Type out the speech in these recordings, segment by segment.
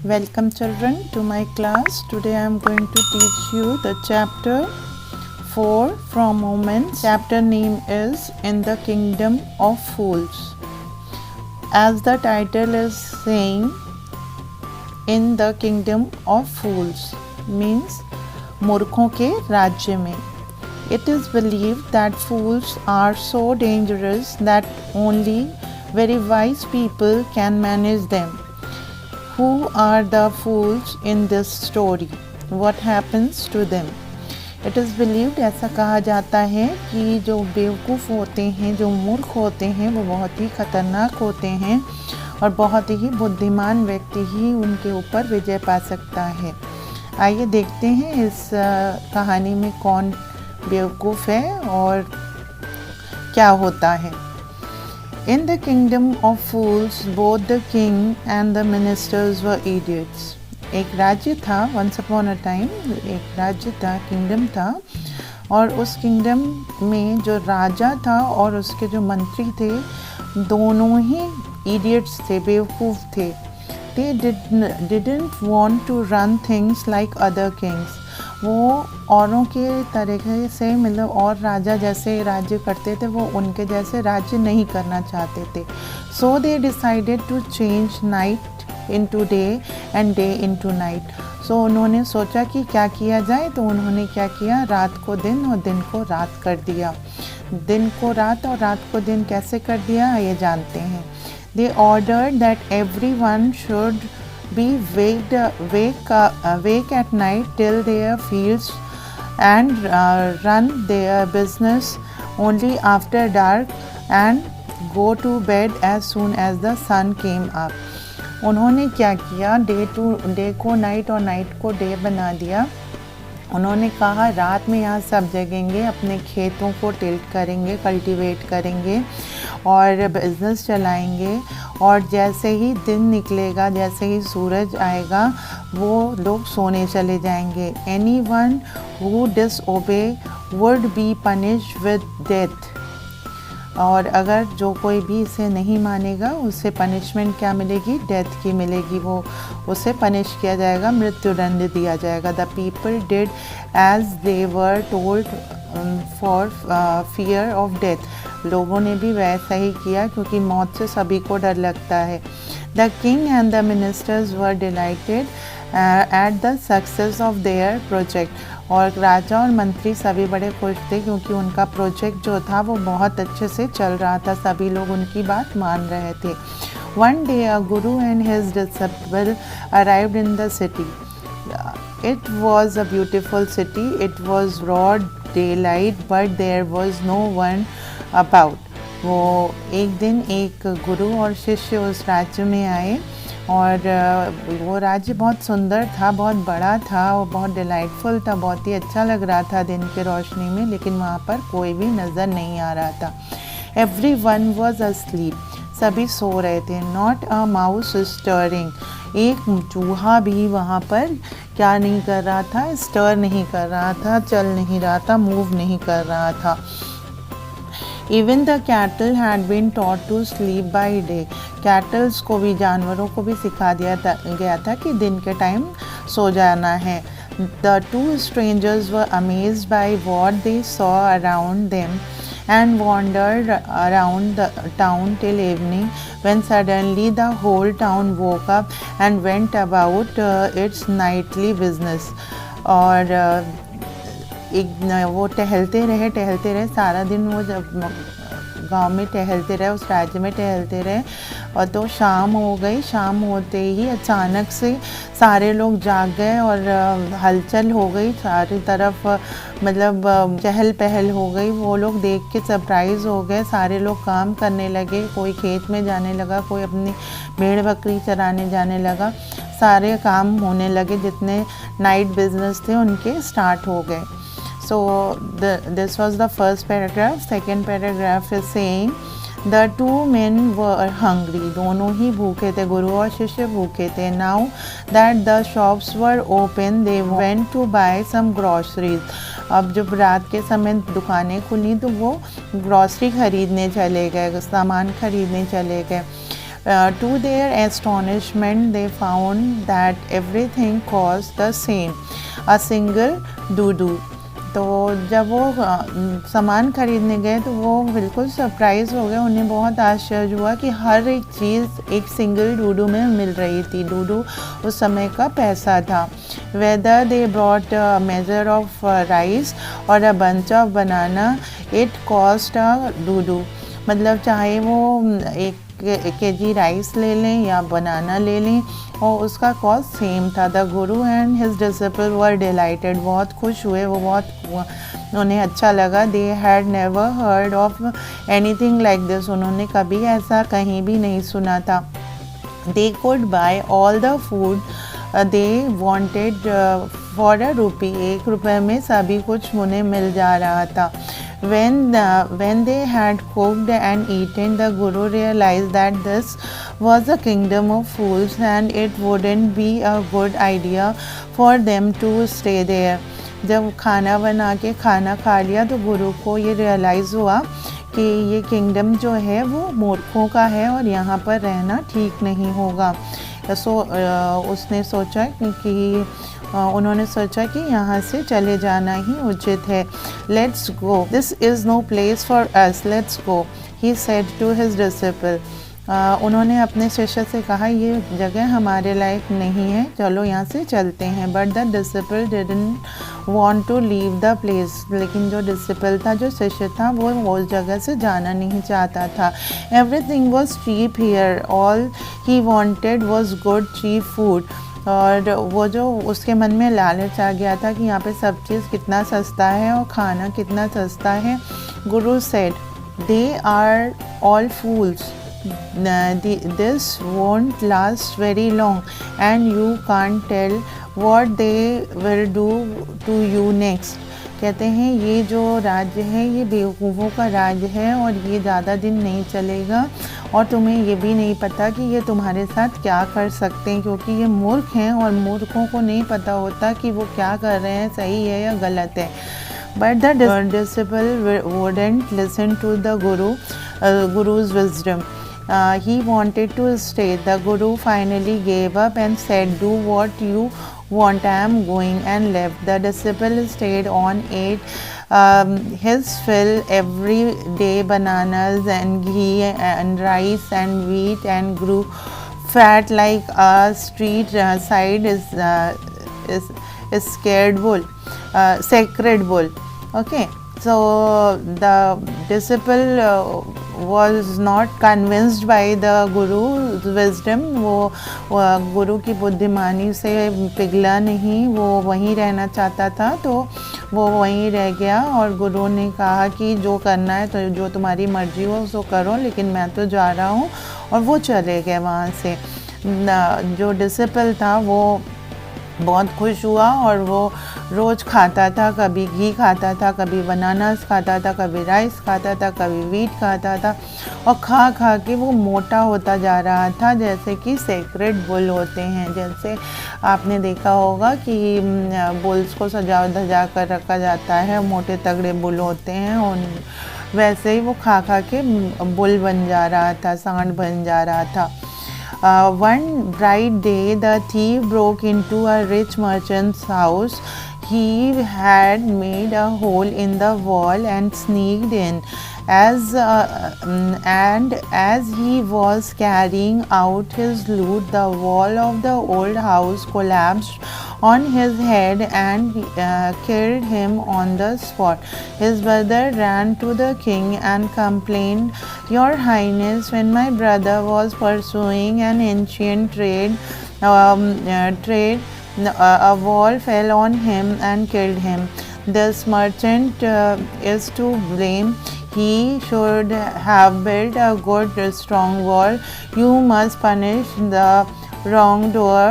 Welcome children to my class. Today I am going to teach you the chapter 4 from Moments. Chapter name is In the Kingdom of Fools. As the title is saying, In the Kingdom of Fools means मूर्खों के राज्य में. It is believed that fools are so dangerous that only very wise people can manage them. Who are the fools in this story? What happens to them? It is believed, ऐसा कहा जाता है कि जो बेवकूफ़ होते हैं, जो मूर्ख होते हैं, वो बहुत ही खतरनाक होते हैं और बहुत ही बुद्धिमान व्यक्ति ही उनके ऊपर विजय पा सकता है. आइए देखते हैं इस कहानी में कौन बेवकूफ़ है और क्या होता है. In the kingdom of fools, both the king and the ministers were idiots. एक राज्य था, once upon a time, एक राज्य था, kingdom था, और उस kingdom में जो राजा था और उसके जो मंत्री थे, दोनों ही idiots थे, बेवकूफ़ थे. They didn't want to run things like other kings. वो औरों के तरीके से मतलब और राजा जैसे राज्य करते थे वो उनके जैसे राज्य नहीं करना चाहते थे. So they decided to change night into day and day into night. So उन्होंने सोचा कि क्या किया जाए, तो उन्होंने क्या किया, रात को दिन और दिन को रात कर दिया. दिन को रात और रात को दिन कैसे कर दिया ये जानते हैं. They ordered that everyone should be awake at night till their fields and run their business only after dark and go to bed as soon as the sun came up. उन्होंने क्या किया, डे को night और night को day बना दिया. उन्होंने कहा रात में यहाँ सब जगेंगे, अपने खेतों को टिल्ट करेंगे, कल्टीवेट करेंगे और बिजनेस चलाएंगे, और जैसे ही दिन निकलेगा, जैसे ही सूरज आएगा, वो लोग सोने चले जाएंगे. Anyone who disobey would be punished with death. और अगर जो कोई भी इसे नहीं मानेगा उसे पनिशमेंट क्या मिलेगी, डेथ की मिलेगी. वो उसे पनिश किया जाएगा, मृत्युदंड दिया जाएगा. The people did as they were told for fear of death. लोगों ने भी वैसा ही किया क्योंकि मौत से सभी को डर लगता है. The king and the ministers were dilated at the success of their project. और राजा और मंत्री सभी बड़े खुश थे क्योंकि उनका प्रोजेक्ट जो था वो बहुत अच्छे से चल रहा था, सभी लोग उनकी बात मान रहे थे. One day a guru and his disciple arrived in the city. It was a beautiful city. It was broad daylight but there was no one about. वो एक दिन एक गुरु और शिष्य उस राज्य में आए और वो राज्य बहुत सुंदर था, बहुत बड़ा था और बहुत डिलाइटफुल था, बहुत ही अच्छा लग रहा था दिन की रोशनी में, लेकिन वहाँ पर कोई भी नज़र नहीं आ रहा था. Everyone was asleep. सभी सो रहे थे. Not a mouse stirring. एक चूहा भी वहाँ पर क्या नहीं कर रहा था, स्टर नहीं कर रहा था, चल नहीं रहा था, मूव नहीं कर रहा था. Even the cattle had been taught to sleep by day. Cattles को भी, जानवरों को भी सिखा दिया गया था कि दिन के टाइम सो जाना है. The two strangers were amazed by what they saw around them and wandered around the town till evening, when suddenly the whole town woke up and went about its nightly business. और वो टहलते रहे सारा दिन. वो जब गांव में टहलते रहे, उस राज्य में टहलते रहे, और तो शाम हो गई. शाम होते ही अचानक से सारे लोग जाग गए और हलचल हो गई सारी तरफ, मतलब चहल पहल हो गई. वो लोग देख के सरप्राइज़ हो गए. सारे लोग काम करने लगे, कोई खेत में जाने लगा, कोई अपनी भेड़ बकरी चराने जाने लगा. सारे काम होने लगे, जितने नाइट बिजनेस थे उनके स्टार्ट हो गए. So this was the first paragraph. Second paragraph is saying the two men were hungry. दोनों ही भूखे थे, गुरु और शिष्य भूखे थे. Now that the shops were open, they went to buy some groceries. अब जब रात के समय दुकानें खुली तो वो ग्रॉसरी खरीदने चले गए, सामान खरीदने चले गए. To their astonishment, they found that everything cost the same, a single dudu. तो जब वो सामान खरीदने गए तो वो बिल्कुल सरप्राइज़ हो गए, उन्हें बहुत आश्चर्य हुआ कि हर एक चीज़ एक सिंगल डूडू में मिल रही थी। डूडू उस समय का पैसा था। Whether they brought a measure of rice और a bunch of banana, it cost a डूडू। मतलब चाहे वो एक केजी राइस ले लें या बनाना ले लें और उसका कॉस्ट सेम था। The guru and his disciple were delighted, बहुत खुश हुए, वो बहुत उन्हें अच्छा लगा। They had never heard of anything like this, उन्होंने कभी ऐसा कहीं भी नहीं सुना था। They could buy all the food they wanted for a rupee, 1 रुपये में सभी कुछ उन्हें मिल जा रहा था। When they had cooked and eaten, the Guru realized that this was a kingdom of fools and it wouldn't be a good idea for them to stay there. जब खाना बना के खाना खा लिया तो गुरु को ये रियलाइज़ हुआ कि ये किंगडम जो है वो मूर्खों का है और यहाँ पर रहना ठीक नहीं होगा। उसने सोचा कि उन्होंने सोचा कि यहाँ से चले जाना ही उचित है। Let's go, this is no place for us, let's go, he said to his disciple. उन्होंने अपने शिष्य से कहा ये जगह हमारे लायक नहीं है, चलो यहाँ से चलते हैं। But the disciple didn't want to leave the place, लेकिन जो डिसिपल था, जो शिष्य था, वो उस जगह से जाना नहीं चाहता था। Everything was cheap here, all he wanted was good cheap food. और वो जो उसके मन में लालच आ गया था कि यहाँ पे सब चीज़ कितना सस्ता है और खाना कितना सस्ता है। Guru said, they are all fools, this won't last very long and you can't tell what they will do to you next. कहते हैं ये जो राज्य है ये बेवकूफ़ों का राज्य है और ये ज़्यादा दिन नहीं चलेगा और तुम्हें ये भी नहीं पता कि ये तुम्हारे साथ क्या कर सकते हैं, क्योंकि ये मूर्ख हैं और मूर्खों को नहीं पता होता कि वो क्या कर रहे हैं, सही है या गलत है। But the disciple wouldn't listen to the guru's wisdom. He wanted to stay. The guru finally gave up and said, do what you want, I am going, and left. The disciple stayed on, ate his fill every day, bananas and ghee and rice and wheat, and grew fat like a street side is scared bull, sacred bull. Okay, so the disciple was not convinced by the guru's wisdom. वो गुरु की बुद्धिमानी से पिघला नहीं, वो वहीं रहना चाहता था, तो वो वहीं रह गया। और गुरु ने कहा कि जो करना है तो जो तुम्हारी मर्जी हो उसको करो, लेकिन मैं तो जा रहा हूँ। और वो चले गए वहाँ से। जो डिसिपल था वो बहुत खुश हुआ और वो रोज़ खाता था, कभी घी खाता था, कभी बनानास खाता था, कभी राइस खाता था, कभी वीट खाता था, और खा खा के वो मोटा होता जा रहा था, जैसे कि सेक्रेड बुल होते हैं। जैसे आपने देखा होगा कि बुल्स को सजा धजा कर रखा जाता है, मोटे तगड़े बुल होते हैं, और वैसे ही वो खा खा के बुल बन जा रहा था, सांड बन जा रहा था। One bright day, the thief broke into a rich merchant's house. He had made a hole in the wall and sneaked in. And as he was carrying out his loot, the wall of the old house collapsed on his head and killed him on the spot. His brother ran to the king and complained, "Your Highness, when my brother was pursuing an ancient trade, a wall fell on him and killed him. This merchant is to blame. He should have built a good strong wall. You must punish the wrongdoer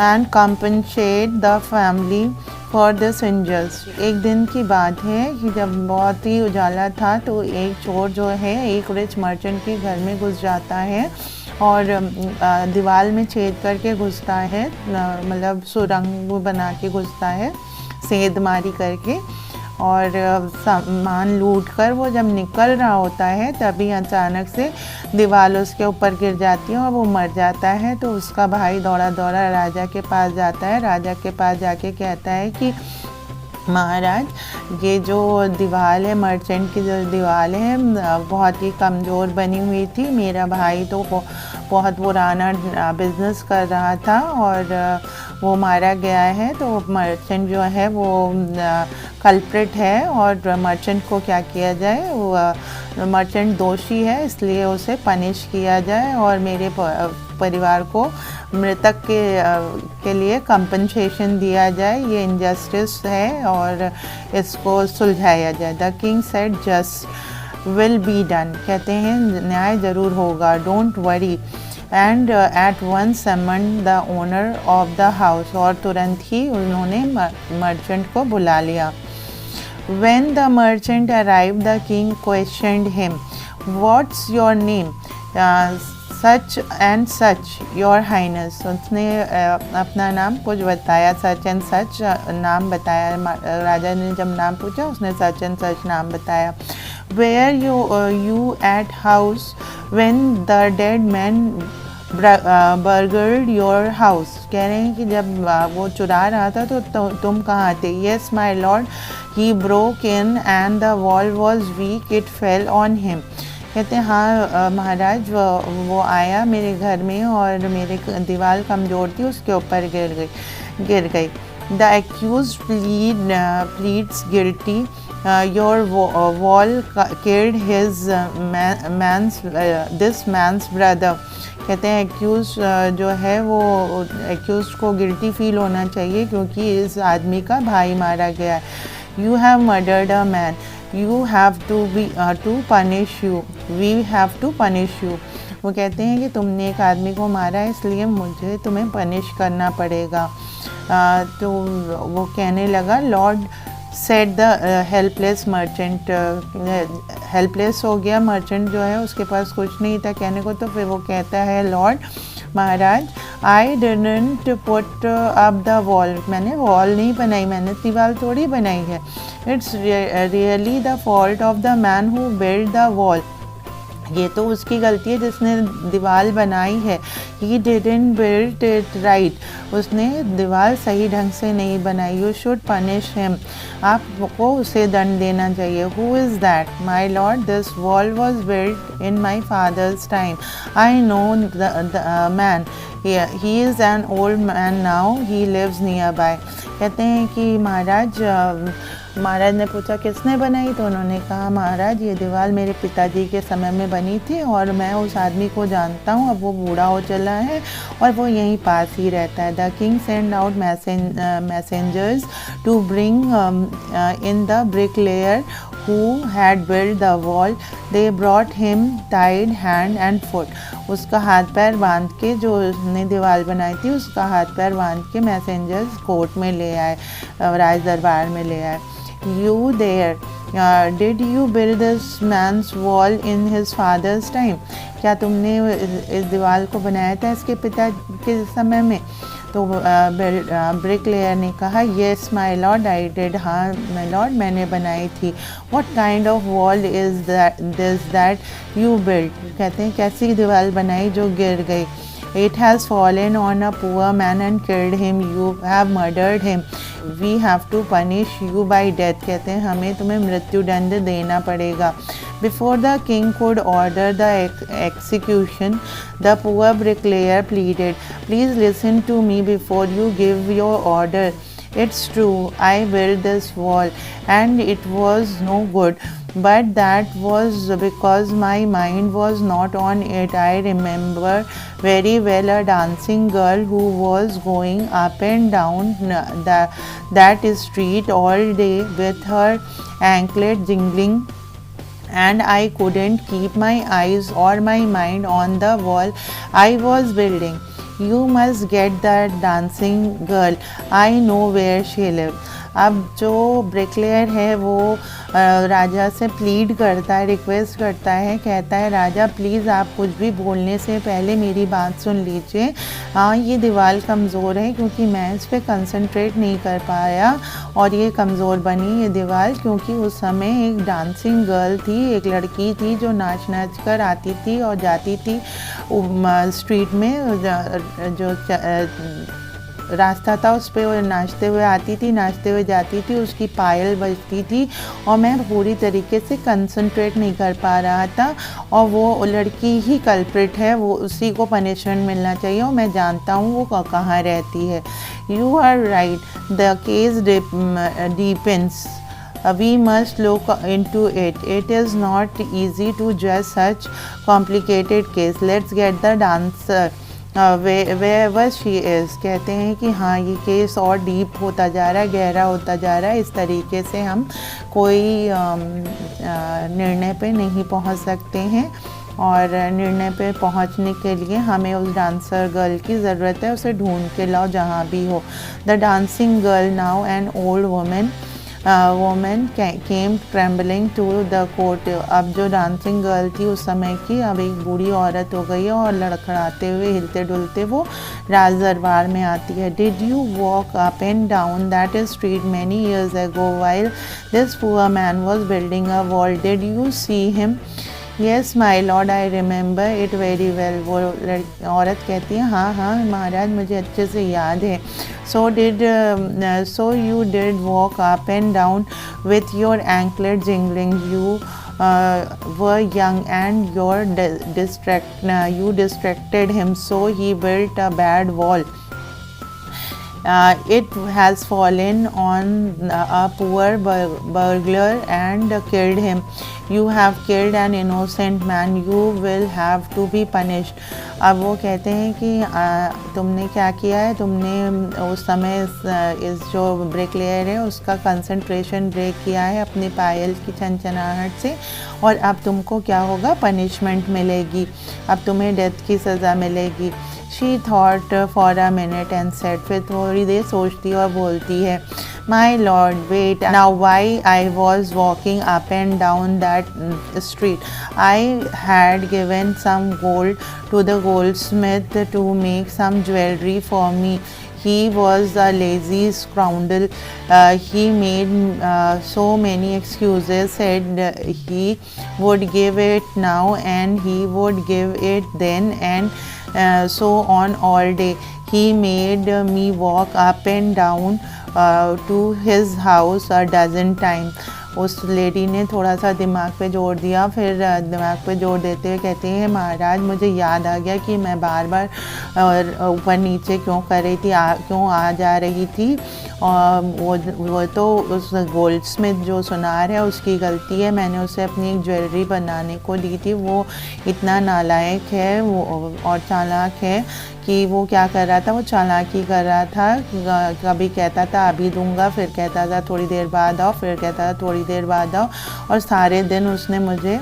and compensate the family for this injustice." एक दिन की बात है कि जब बहुत ही उजाला था तो एक चोर जो है एक रिच मर्चेंट के घर में घुस जाता है और दीवार में छेद करके घुसता है, मतलब सुरंग बना के घुसता है, सेंध मारी करके। और सामान लूट कर वो जब निकल रहा होता है तभी अचानक से दीवार उसके ऊपर गिर जाती है और वो मर जाता है। तो उसका भाई दौड़ा दौड़ा राजा के पास जाता है। राजा के पास जाके कहता है कि महाराज, ये जो दीवार है, मर्चेंट की जो दीवार है, बहुत ही कमज़ोर बनी हुई थी। मेरा भाई तो बहुत पुराना बिजनेस कर रहा था और वो मारा गया है। तो मर्चेंट जो है वो कल्प्रिट है और मर्चेंट को क्या किया जाए, वो मर्चेंट दोषी है, इसलिए उसे पनिश किया जाए और मेरे परिवार को मृतक के लिए कंपनसेशन दिया जाए। ये इनजस्टिस है और इसको सुलझाया जाए। The king said just will be done, कहते हैं न्याय ज़रूर होगा, don't worry. And at once summon the owner of the house, और तुरंत ही उन्होंने मर्चेंट को बुला लिया। When the merchant arrived, the king questioned him, "What's your name?" "Such and such, your highness." उसने अपना नाम कुछ बताया, सच एंड सच नाम बताया। राजा ने जब नाम पूछा उसने सच एंड सच नाम बताया। Where you at house when the dead man burgled your house? कह रहे हैं कि जब वो चुरा रहा था तो तुम कहाँ थे? Yes my lord, he broke in and the wall was weak, it fell on him. कहते हैं हाँ महाराज, वो आया मेरे घर में और मेरे दीवार कमज़ोर थी, उसके ऊपर गिर गई। The accused pleads guilty. Your wall killed his this man's brother. कहते हैं एक्यूज जो है वो एक्यूज को गिल्टी फील होना चाहिए क्योंकि इस आदमी का भाई मारा गया है। You have murdered a man. You have to punish you. We have to punish you. वो कहते हैं कि तुमने एक आदमी को मारा है इसलिए मुझे तुम्हें पनिश करना पड़ेगा। तो वो कहने लगा, Lord said the helpless merchant, helpless हो गया मर्चेंट जो है, उसके पास कुछ नहीं था कहने को। तो फिर वो कहता है, Lord Maharaj, I didn't put up the wall, मैंने वॉल नहीं बनाई, मैंने दीवार थोड़ी बनाई है। It's really the fault of the man who build the wall, ये तो उसकी गलती है जिसने दीवार बनाई है। He didn't build it right, उसने दीवार सही ढंग से नहीं बनाई। यू शुड पनिश हिम, आपको उसे दंड देना चाहिए। Who is that? My lord, this wall was build in my father's time, I know the man, he is an old man now, he lives nearby. कहते हैं कि महाराज ने पूछा किसने बनाई, तो उन्होंने कहा महाराज ये दीवार मेरे पिताजी के समय में बनी थी और मैं उस आदमी को जानता हूँ, अब वो बूढ़ा हो चला है और वो यहीं पास ही रहता है। The king send out messengers to bring in the bricklayer who had built the wall. They brought him tied hand and foot. उसका हाथ पैर बांध के, जो उसने दीवार बनाई थी उसका हाथ पैर बांध के मैसेंजर्स कोर्ट में ले आए, राज दरबार में ले आए। You there, did you build this man's wall in his father's time? क्या तुमने इस दीवार को बनाया था इसके पिता के समय में? तो ब्रिकलेयर ने कहा, yes my lord I did, हाँ माई लॉर्ड मैंने बनाई थी। What kind of wall is that you build? कहते हैं कैसी दीवार बनाई जो गिर गई? It has fallen on a poor man and killed him. You have murdered him. We have to punish you by death. कहते हैं हमें तुम्हें मृत्यु दंड देना पड़ेगा। Before the king could order the execution, the poor bricklayer pleaded, please listen to me before you give your order. It's true, I built this wall and it was no good. But that was because my mind was not on it. I remember very well a dancing girl who was going up and down that street all day with her anklet jingling, and I couldn't keep my eyes or my mind on the wall I was building. You must get that dancing girl. I know where she lives. अब जो bricklayer है वो राजा से plead करता है, request करता है, कहता है राजा प्लीज़ आप कुछ भी बोलने से पहले मेरी बात सुन लीजिए। हाँ ये दीवार कमज़ोर है क्योंकि मैं इस पर कंसंट्रेट नहीं कर पाया और ये कमज़ोर बनी ये दीवार क्योंकि उस समय एक डांसिंग गर्ल थी, एक लड़की थी जो नाच कर आती थी और जाती थी स्ट्रीट में, जो रास्ता था उस पर वो नाचते हुए आती थी, नाचते हुए जाती थी, उसकी पायल बजती थी और मैं पूरी तरीके से कंसंट्रेट नहीं कर पा रहा था और वो लड़की ही कल्प्रिट है, वो उसी को पनिशमेंट मिलना चाहिए और मैं जानता हूँ वो कहाँ रहती है। You are right, the case deepens. We must look into it. It is not easy to judge such complicated case. Let's get the dancer wherever she is. कहते हैं कि हाँ ये केस और डीप होता जा रहा है, गहरा होता जा रहा है, इस तरीके से हम कोई निर्णय पे नहीं पहुंच सकते हैं और निर्णय पे पहुंचने के लिए हमें उस डांसर गर्ल की ज़रूरत है, उसे ढूंढ के लाओ जहाँ भी हो। The dancing girl now an old women came trembling to the court. अब जो डांसिंग गर्ल थी उस समय की अब एक बूढ़ी औरत हो गई है और लड़खड़ाते हुए हिलते डुलते वो राज दरबार में आती है। Did you walk up and down that street many years ago while this poor man was building a wall? Did you see him? Yes my lord, I remember it very well. वो औरत कहती है हाँ हाँ महाराज मुझे अच्छे से याद है। So you did walk up and down with your anklet jingling. You were young and you distracted him, so he built a bad wall. It has fallen on a poor burglar and killed him. You have killed an innocent man. You will have to be punished. अब वो कहते हैं कि तुमने क्या किया है, तुमने उस समय इस जो ब्रिकलेयर है उसका कंसंट्रेशन ब्रेक किया है अपनी पायल की छनछनाहट से और अब तुमको क्या होगा, पनिशमेंट मिलेगी, अब तुम्हें डेथ की सज़ा मिलेगी। She thought for a minute and said, फिर थोड़ी देर सोचती और बोलती है, My lord, wait, now why I was walking up and down that street, I had given some gold to the goldsmith to make some jewelry for me. He was a lazy scoundrel. He made so many excuses, said he would give it now and he would give it then and so on all day. He made me walk up and down to his house a dozen times. उस lady ने थोड़ा सा दिमाग पे जोर दिया, फिर दिमाग पे जोर देते हुए कहते हैं महाराज मुझे याद आ गया कि मैं बार बार ऊपर नीचे क्यों कर रही थी, क्यों आ जा रही थी, और वो तो उस गोल्डस्मिथ जो सुनार है उसकी गलती है, मैंने उसे अपनी एक ज्वेलरी बनाने को दी थी, वो इतना नालायक है वो और चालाक है कि वो क्या कर रहा था, वो चालाकी कर रहा था, कभी कहता था अभी दूंगा, फिर कहता था थोड़ी देर बाद आओ, फिर कहता था थोड़ी देर बाद आओ, और सारे दिन उसने मुझे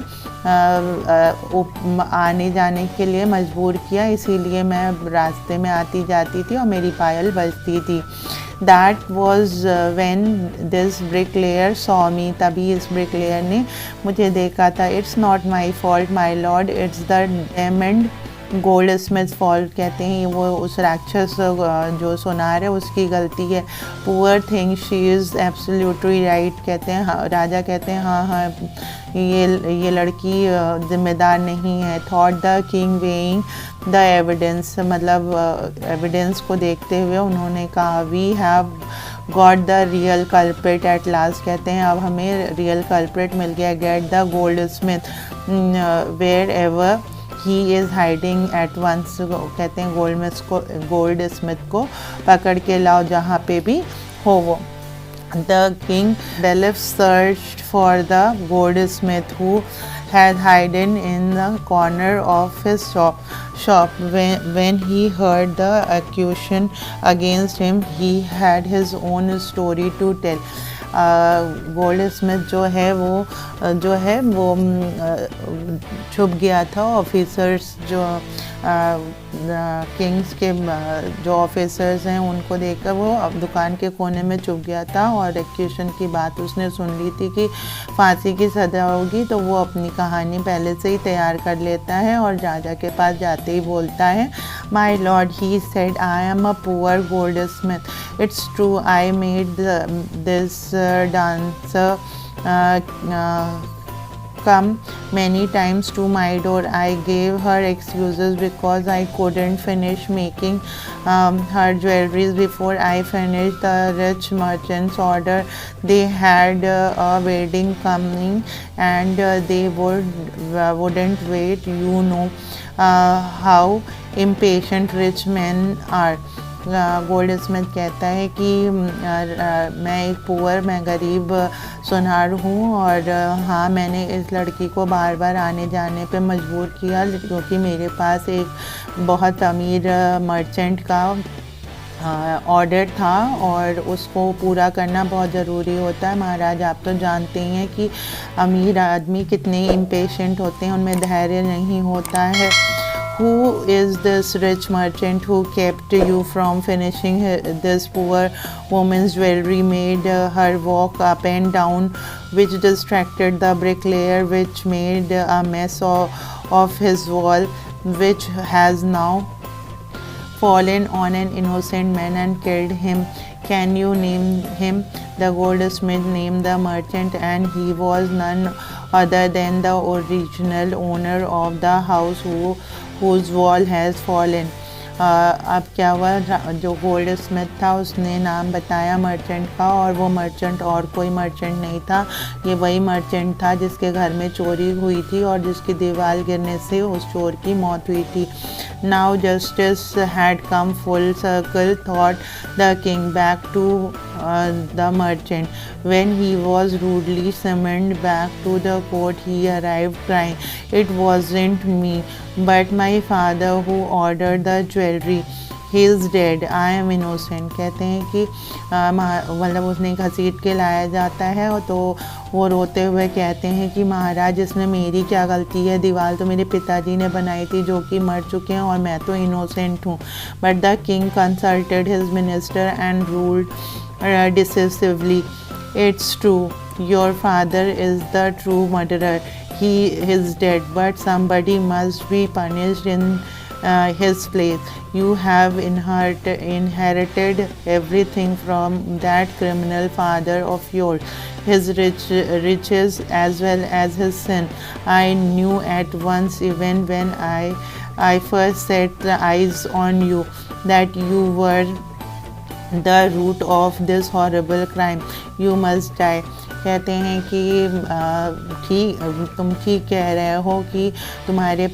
आने जाने के लिए मजबूर किया, इसीलिए मैं रास्ते में आती जाती थी और मेरी पायल बजती थी। That was when this bricklayer saw me, तभी इस bricklayer ने मुझे देखा था। It's not my fault my lord, it's the damned gold Smith fault, कहते हैं वो उस राक्षस जो सोनार है उसकी गलती है। Poor thing she is absolutely right, कहते हैं राजा कहते हैं हाँ हाँ ये लड़की जिम्मेदार नहीं है। Thought the king weighing the evidence, मतलब एविडेंस को देखते हुए उन्होंने कहा we have got the real culprit at last, कहते हैं अब हमें रियल कल्प्रिट मिल गया। Get the goldsmith wherever he is hiding at once, कहते हैं गोल्ड स्मिथ को पकड़ के लाओ जहाँ पे भी हो वो। The king Delph searched for the goldsmith who had hidden in the corner of his shop. When he heard the accusation against him, he had his own story to tell. Gold Smith जो है वो छुप गया था, officers जो Kings के जो officers हैं उनको देखकर वो दुकान के कोने में छुप गया था और एक्यूशन की बात उसने सुन ली थी कि फांसी की सज़ा होगी, तो वो अपनी कहानी पहले से ही तैयार कर लेता है और राजा के पास जाते ही बोलता है My lord, he said, I am a poor goldsmith. It's true, I made this dancer come many times to my door. I gave her excuses because I couldn't finish making her jewelries before I finished the rich merchant's order. They had a wedding coming and they wouldn't wait. You know how impatient rich men are. Gold Smith कहता है कि मैं एक poor, मैं गरीब सुनार हूँ और हाँ, मैंने इस लड़की को बार बार आने जाने पे मजबूर किया क्योंकि मेरे पास एक बहुत अमीर मर्चेंट का ऑर्डर था और उसको पूरा करना बहुत ज़रूरी होता है। महाराज, आप तो जानते ही हैं कि अमीर आदमी कितने इम्पेशेंट होते हैं, उनमें धैर्य नहीं होता है। Who is this rich merchant who kept you from finishing this poor woman's jewelry, made her walk up and down, which distracted the bricklayer, which made a mess of his wall, which has now fallen on an innocent man and killed him? Can you name him? The goldsmith named the merchant, and he was none other than the original owner of the house whose wall has fallen. अब क्या हुआ, जो gold Smith था उसने नाम बताया merchant का, और वो मर्चेंट और कोई मर्चेंट नहीं था, ये वही मर्चेंट था जिसके घर में चोरी हुई थी और जिसकी दीवार गिरने से उस चोर की मौत हुई थी। Now justice had come full circle, thought the king, back to the merchant. When he was rudely summoned back to the court, he arrived crying, "It wasn't me, but my father who ordered the jewelry. He is dead. I am innocent." कहते हैं कि मतलब उसने घसीट के लाया जाता है और तो वो रोते हुए कहते हैं कि महाराज, इसमें मेरी क्या गलती है, दीवार तो मेरे पिताजी ने बनाई थी जो कि मर चुके हैं और मैं तो इनोसेंट हूँ। But the king consulted his minister and ruled decisively, "It's true, your father is the true murderer. He is dead, but somebody must be punished in his place. You have inherited everything from that criminal father of yours, his riches as well as his sin. I knew at once, even when I first set eyes on you, that you were the root of this horrible crime. You must die." कहते हैं कि तुम ठीक कह रहे हो कि तुम्हारे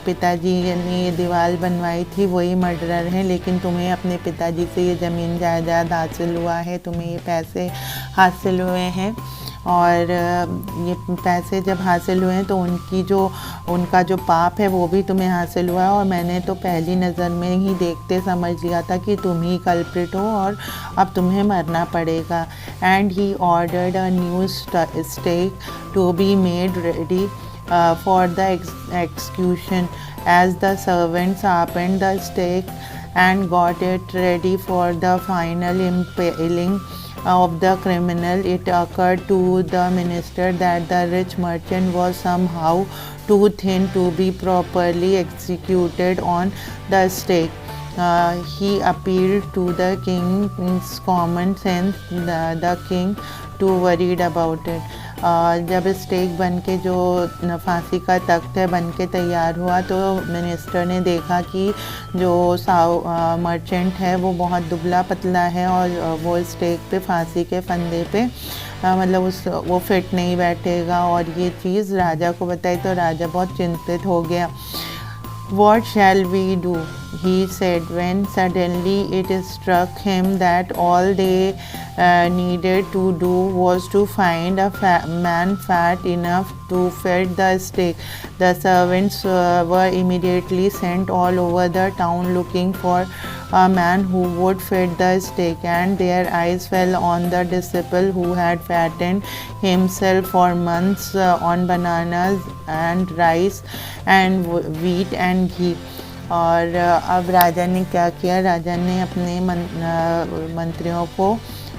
पिताजी ने ये दीवार बनवाई थी, वही मर्डरर हैं, लेकिन तुम्हें अपने पिताजी से ये ज़मीन जायदाद हासिल हुआ है, तुम्हें ये पैसे हासिल हुए हैं, और ये पैसे जब हासिल हुए हैं तो उनका जो पाप है वो भी तुम्हें हासिल हुआ है, और मैंने तो पहली नज़र में ही देखते समझ लिया था कि तुम ही कल्प्रिट हो और अब तुम्हें मरना पड़ेगा। And he ordered a new stake to be made ready for the execution. As the servants sharpened the stake and got it ready for the final impaling of the criminal, it occurred to the minister that the rich merchant was somehow too thin to be properly executed on the stake. He appealed to the king's common sense, the king too worried about it. जब stake बन के जो फांसी का तख्त है बन के तैयार हुआ तो मिनिस्टर ने देखा कि जो मर्चेंट है वो बहुत दुबला पतला है और वो स्टेक पे फांसी के फंदे पे मतलब वो फिट नहीं बैठेगा, और ये चीज़ राजा को बताई तो राजा बहुत चिंतित हो गया। "What shall we do?" he said, when suddenly it struck him that all they needed to do was to find a man fat enough to feed the stake. The servants were immediately sent all over the town looking for a man who would feed the stake, and their eyes fell on the disciple who had fattened himself for months on bananas and rice and wheat and ghee. और अब राजा ने क्या किया, राजा ने अपने मंत्रियों को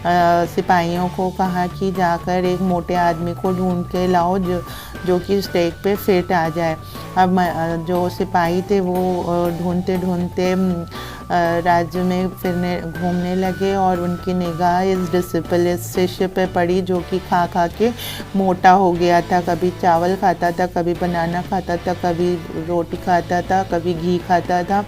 सिपाहियों को कहा कि जाकर एक मोटे आदमी को ढूंढ के लाओ जो कि स्टेक पे फिट आ जाए। अब जो सिपाही थे वो ढूंढते ढूंढते राज्य में फिरने घूमने लगे और उनकी निगाह इस डिसिपल इस शिष्य पे पड़ी जो कि खा खा के मोटा हो गया था। कभी चावल खाता था, कभी बनाना खाता था, कभी रोटी खाता था, कभी घी खाता था।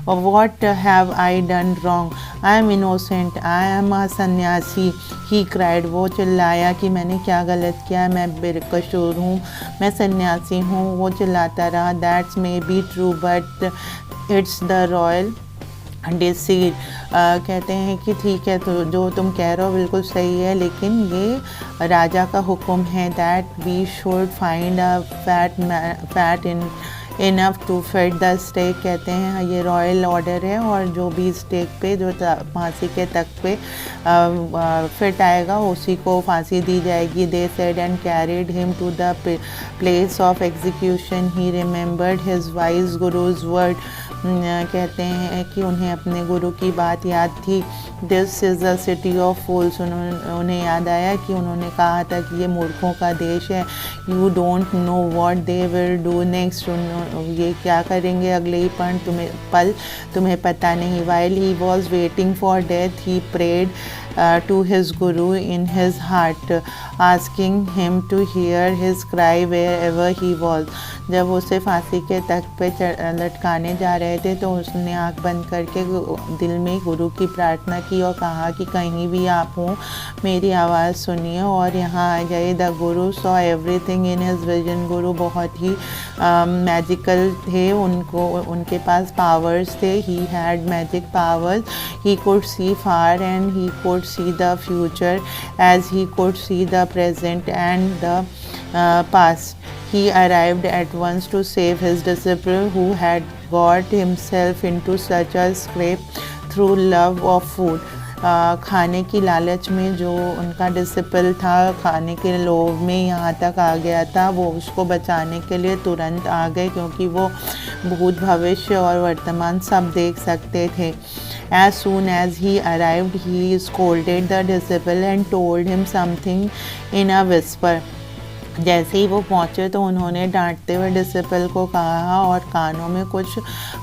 What have I done wrong? I am innocent. I am a सन्यासी। He cried. वो चिल्लाया कि मैंने क्या गलत किया, मैं बेकसूर हूँ, मैं सन्यासी हूँ। वो चिल्लाता रहा। That may be true, but it's the royal decide. कहते हैं कि ठीक है, तो जो तुम कह रहे हो बिल्कुल सही है, लेकिन ये राजा का हुक्म है that we should find a fat enough to fit the stake. कहते हैं ये रॉयल ऑर्डर है और जो भी स्टेक पे जो फांसी के तख्त पे फिट आएगा उसी को फांसी दी जाएगी। They said and carried him to the place of execution. He remembered his wise guru's word. कहते हैं कि उन्हें अपने गुरु की बात याद थी। This is a city of fools. उन्हें याद आया कि उन्होंने कहा था कि ये मूर्खों का देश है। You don't know what they will do next. ये क्या करेंगे अगले ही पल तुम्हें पता नहीं। While he was waiting for death he prayed to his guru in his heart, asking him to hear his cry wherever he was. जब उसे फांसी के तख्त पे लटकाने जा रहे थे तो उसने आँख बंद करके दिल में गुरु की प्रार्थना की और कहा कि कहीं भी आप हो मेरी आवाज़ सुनिए और यहाँ आ जाइए। The Guru saw everything in his vision. गुरु बहुत ही मैजिकल थे, उनके पास पावर्स थे। He had magic powers. He could see far and he could see the future as he could see the present and the past. He arrived at once to save his disciple who had got himself into such a scrape through love of food. खाने की लालच में जो उनका disciple था, खाने के लोभ में यहाँ तक आ गया था, वो उसको बचाने के लिए तुरंत आ गए क्योंकि वो भूत भविष्य और वर्तमान सब देख सकते थे। As soon as he arrived, he scolded the disciple and told him something in a whisper. जैसे ही वो पहुँचे तो उन्होंने डांटते हुए डिसिपल को कहा और कानों में कुछ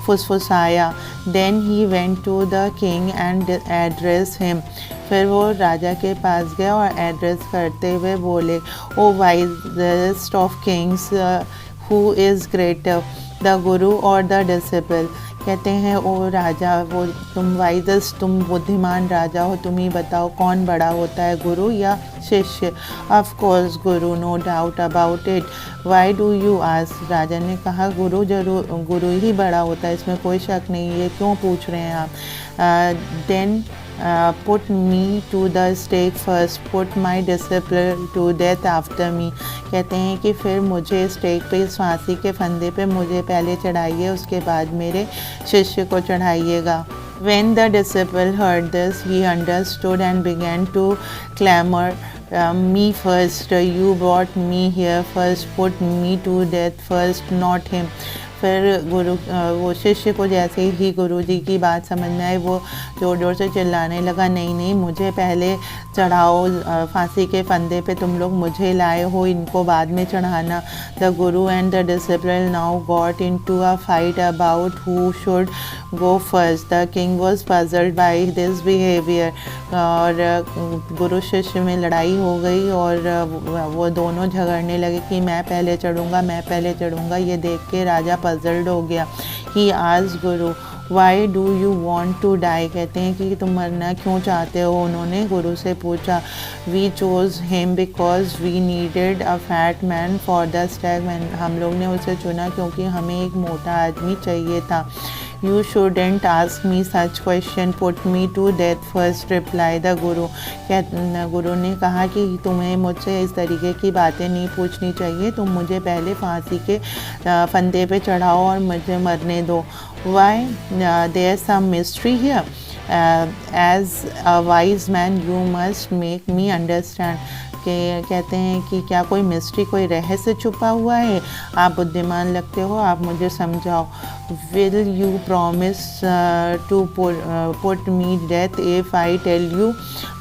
फुसफुसाया। Then he went to the king and addressed him. फिर वो राजा के पास गया और एड्रेस करते हुए बोले, ओ wisest of kings, who is greater, the guru or the disciple? कहते हैं ओ राजा, वो तुम वाइजेस्ट, तुम बुद्धिमान राजा हो, तुम ही बताओ कौन बड़ा होता है, गुरु या शिष्य? Of course guru, no doubt about it. Why do you ask? राजा ने कहा गुरु ही बड़ा होता है, इसमें कोई शक नहीं है, क्यों पूछ रहे हैं आप? Then put me to the stake first, put my disciple to death after me. कहते हैं कि फिर मुझे स्टेक पे, इस फांसी के फंदे पे मुझे पहले चढ़ाइए, उसके बाद मेरे शिष्य को चढ़ाइएगा। When the disciple heard this, he understood and began to clamor, me first, you brought me here first, put me to death first, not him. फिर वो शिष्य को जैसे ही गुरु जी की बात समझ में आई, वो ज़ोर ज़ोर से चिल्लाने लगा, नहीं नहीं, मुझे पहले चढ़ाओ, फांसी के फंदे पे तुम लोग मुझे लाए हो, इनको बाद में चढ़ाना। The guru and the disciple now got into a fight about who should go first. The king was puzzled by this behaviour. और गुरु शिष्य में लड़ाई हो गई और वो दोनों झगड़ने लगे कि मैं पहले चढ़ूँगा। ये देख के राजा पजल्ड हो गया। He asked guru, why do you want to die? कहते हैं कि तुम मरना क्यों चाहते हो? उन्होंने गुरु से पूछा। We chose him because we needed a fat man for the stake. हम लोग ने उसे चुना क्योंकि हमें एक मोटा आदमी चाहिए था। You shouldn't ask me such question, put me to death first, reply the guru. गुरु ने कहा कि तुम्हें मुझसे इस तरीके की बातें नहीं पूछनी चाहिए, तुम मुझे पहले फांसी के फंदे पे चढ़ाओ और मुझे मरने दो। Why there some mystery here? As a wise man you must make me understand. कि कहते हैं कि क्या कोई मिस्ट्री, कोई रहस्य छुपा हुआ है? आप बुद्धिमान लगते हो, आप मुझे समझाओ। Will you promise to put me death if I tell you?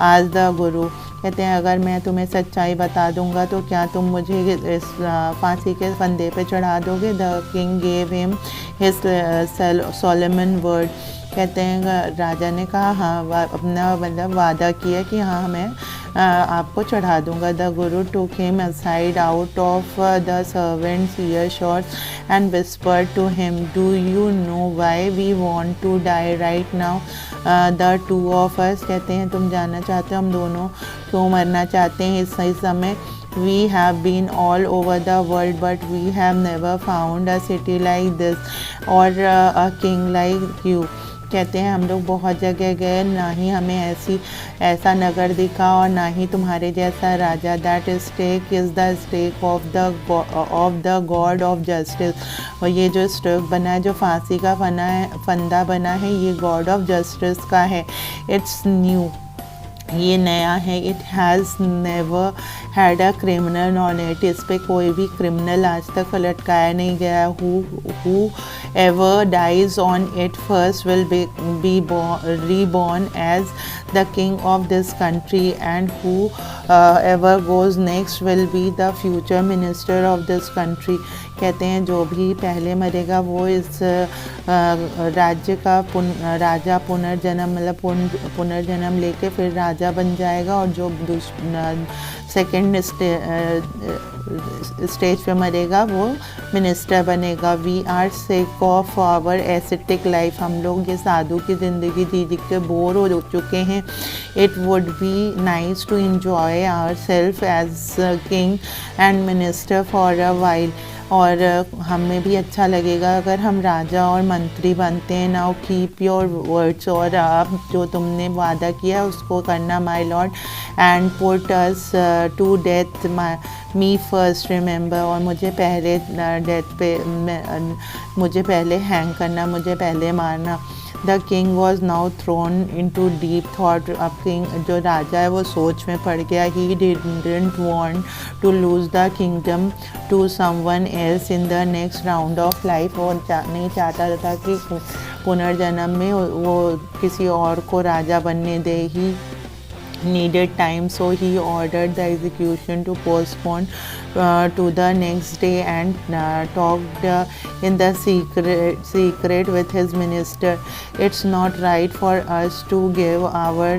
आज द गुरु। कहते हैं अगर मैं तुम्हें सच्चाई बता दूंगा तो क्या तुम मुझे इस फांसी के फंदे पे चढ़ा दोगे? The king gave him his solemn word. कहते हैं राजा ने कहा हाँ, अपना मतलब वादा किया कि हाँ मैं आपको चढ़ा दूंगा। The guru took him aside out of the servants earshot and whispered to him, do you know why we want to die right now the two of us? कहते हैं तुम जानना चाहते हो हम दोनों क्यों मरना चाहते हैं इस सही समय? We have been all over the world but we have never found a city like this or a king like you. कहते हैं हम लोग बहुत जगह गए, ना ही हमें ऐसा नगर दिखा और ना ही तुम्हारे जैसा राजा। That stake is the stake of the god of justice. और ये जो स्टेक बना है, जो फांसी का फंदा बना है, ये गॉड ऑफ जस्टिस का है। इट्स न्यू, ये नया है। It has never had a criminal on it. इस पे कोई भी क्रिमिनल आज तक लटकाया नहीं गया। Whoever dies on it first will be reborn as the king of this country and whoever goes next will be the future minister of this country. कहते हैं जो भी पहले मरेगा वो इस राज्य का राजा पुनर्जन्म मतलब पुनर्जन्म लेके फिर राजा बन जाएगा, और जो सेकेंड स्टेज पे मरेगा वो मिनिस्टर बनेगा। We are sick of our aesthetic life. हम लोग ये साधु की ज़िंदगी जी के बोर हो चुके हैं। It would be nice to enjoy our self as king and minister for a while. और हमें भी अच्छा लगेगा अगर हम राजा और मंत्री बनते हैं। नाउ कीप योर वर्ड्स, और आप जो तुमने वादा किया उसको करना my lord, and put us to death me first remember. और मुझे पहले डेथ पे मुझे पहले हैंग करना, मुझे पहले मारना। The king was now thrown into deep thought. अब किंग जो राजा है वो सोच में पड़ गया। He didn't want to lose the kingdom to someone else in the next round of life. और नहीं चाहता था कि पुनर्जन्म में वो किसी और को राजा बनने दे। ही needed time, so he ordered the execution to postpone to the next day, and talked in the secret with his minister. It's not right for us to give our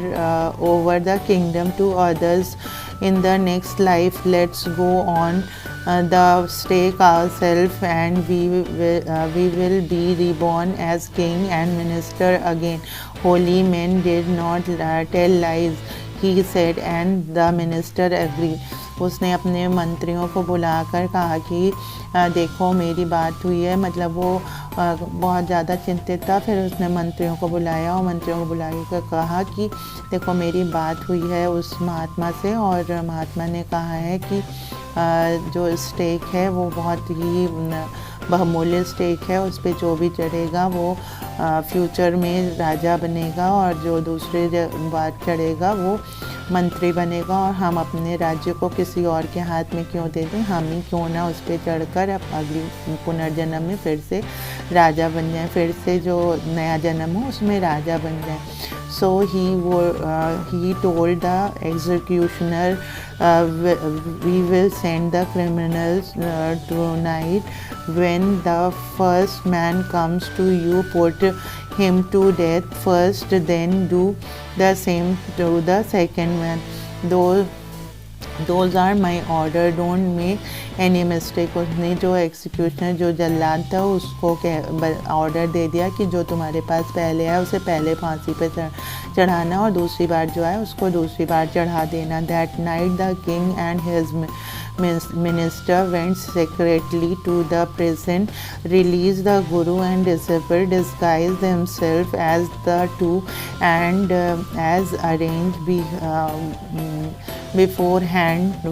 over the kingdom to others in the next life. Let's go on the stake ourselves, and we will be reborn as king and minister again. Holy men did not tell lies, he said, and the minister agreed. उसने अपने मंत्रियों को बुलाकर कहा कि देखो मेरी बात हुई है। मतलब वो बहुत ज़्यादा चिंतित था। फिर उसने मंत्रियों को बुलाया और मंत्रियों को बुला कर कहा कि देखो मेरी बात हुई है उस महात्मा से, और महात्मा ने कहा है कि जो स्टेक है वो बहुत ही बहुमूल्य स्टेक है। उस पर जो भी चढ़ेगा वो फ्यूचर में राजा बनेगा, और जो दूसरे बार चढ़ेगा वो मंत्री बनेगा। और हम अपने राज्य को किसी और के हाथ में क्यों दे दें, हम ही क्यों ना उस पर चढ़कर अगली पुनर्जन्म में फिर से राजा बन जाए, फिर से जो नया जन्म हो उसमें राजा बन जाए। So he told the executioner, we will send the criminals tonight. When the first man comes to you, put him to death first, then do the same to the second man. Those are my order, don't make any mistake. उसने जो executioner जो जल्लाद था उसको order दे दिया कि जो तुम्हारे पास पहले है उसे पहले फांसी पे चढ़ाना, और दूसरी बार जो है उसको दूसरी बार चढ़ा देना। That night the king and his minister went secretly to the prison, released the guru and disciple, disguised themselves as the two, and as arranged beforehand,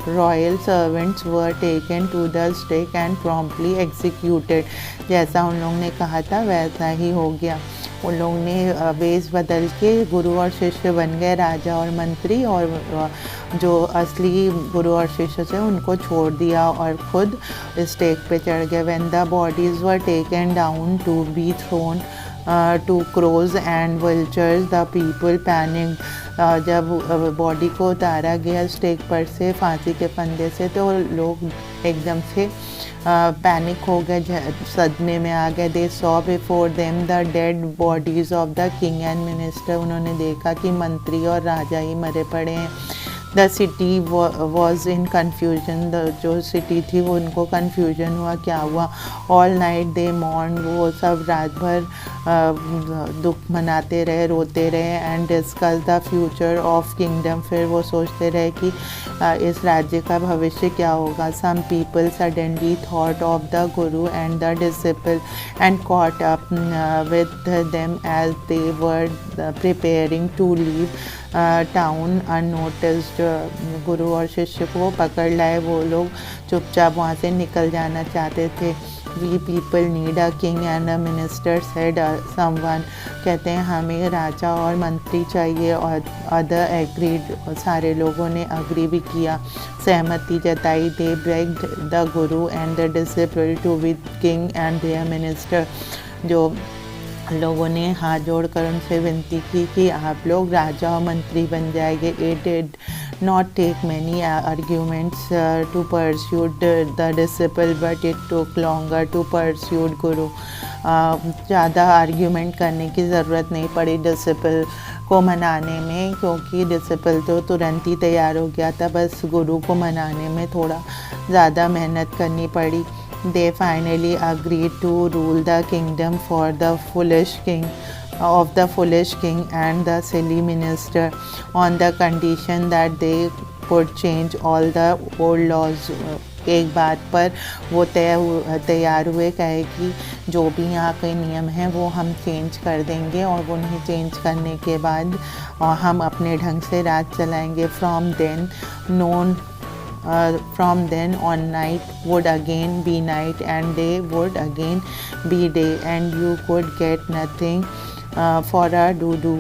royal servants were taken to the stake and promptly executed. जैसा उन लोगों ने कहा था वैसा ही हो गया। उन लोगों ने वेश बदल के गुरु और शिष्य बन गए राजा और मंत्री, और जो असली गुरु और शिष्य थे उनको छोड़ दिया और खुद स्टेक पे चढ़ गए। When the bodies were taken down to be thrown to crows and vultures the people panic. जब बॉडी को उतारा गया स्टेक पर से, फांसी के फंदे से, तो लोग एकदम से पैनिक हो गए, सदमे में आ गए। They saw before them the dead bodies of the king and minister. उन्होंने देखा कि मंत्री और राजा ही मरे पड़े हैं। The city was in confusion. जो सिटी थी वो उनको कन्फ्यूजन हुआ, क्या हुआ। ऑल नाइट दे मॉर्न, वो सब रात भर दुख मनाते रहे, रोते रहे। And discuss the future of kingdom, फिर वो सोचते रहे कि इस राज्य का भविष्य क्या होगा। Some people suddenly thought of the guru and the disciple and caught up with them as they were preparing to leave town unnoticed. गुरु और शिष्य को पकड़ लाए, वो लोग चुपचाप वहाँ से निकल जाना चाहते थे। We people need a king and a minister said someone. कहते हैं हमें राजा और मंत्री चाहिए, और अदर एग्रीड, सारे लोगों ने अग्री भी किया, सहमति जताई। They begged the guru and the disciple to be king and their minister. जो लोगों ने हाथ जोड़कर उनसे विनती की कि आप लोग राजा और मंत्री बन जाएंगे। It did not take many arguments to persuade the disciple but it took longer to persuade guru. ज़्यादा आर्ग्यूमेंट करने की ज़रूरत नहीं पड़ी डिसिपल को मनाने में, क्योंकि डिसिपल तो तुरंत ही तैयार हो गया था। बस गुरु को मनाने में थोड़ा ज़्यादा मेहनत करनी पड़ी। They finally agreed to rule the kingdom for the foolish king and the silly minister, on the condition that they could change all the old laws. एक बात पर वो तैयार हुए, कहे कि जो भी यहाँ के नियम हैं वो हम चेंज कर देंगे, और वो नहीं चेंज करने के बाद हम अपने ढंग से राज चलाएंगे। From then on night would again be night and day would again be day, and you could get nothing for a doo-doo.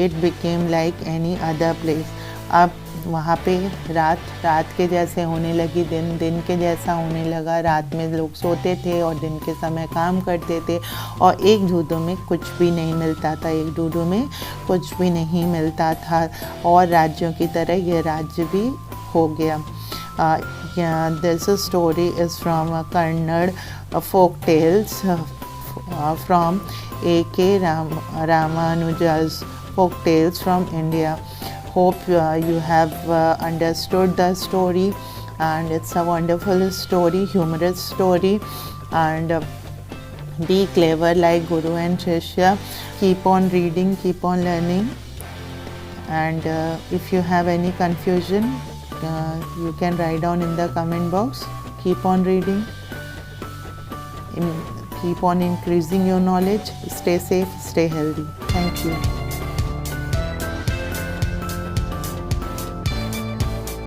It became like any other place. अब वहाँ पे रात के जैसे होने लगी, दिन के जैसा होने लगा। रात में लोग सोते थे और दिन के समय काम करते थे, और एक डूडू में कुछ भी नहीं मिलता था। और राज्यों की तरह ये राज्य भी हो गया। This story is from Kannada folk tales from A.K. Ramanuja's folk tales from India. Hope you have understood the story, and it's a wonderful story, humorous story, and be clever like Guru and Shishya. Keep on reading, keep on learning, and if you have any confusion, you can write down in the comment box. Keep on reading, keep on increasing your knowledge. Stay safe, stay healthy. Thank you.